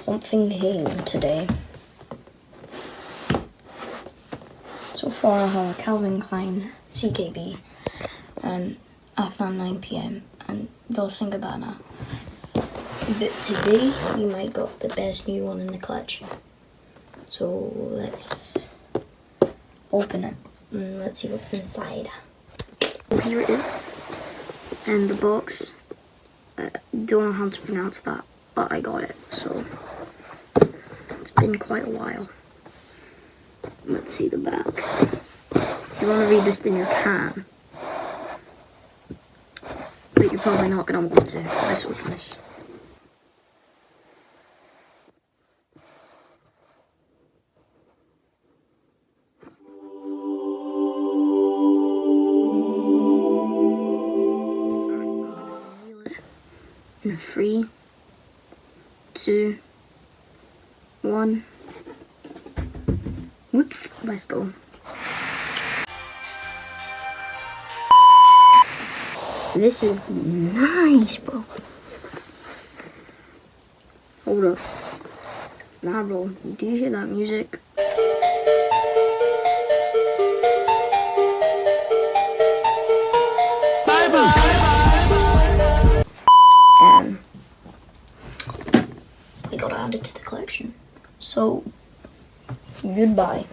something came today. So far I have a Calvin Klein CKB after 9 PM and Dolce & Gabbana. But today we might got the best new one in the collection. So let's open it and let's see what's inside. Here it is, and the box. Don't know how to pronounce that, but I got it, so it's been quite a while. Let's see the back. If you want to read this, then you can, but you're probably not going to want to. Let's open this. In 3, 2, 1. Whoop, let's go. This is nice, bro. Hold up. Nah, bro. Do you hear that music? We gotta add it to the collection. So, goodbye.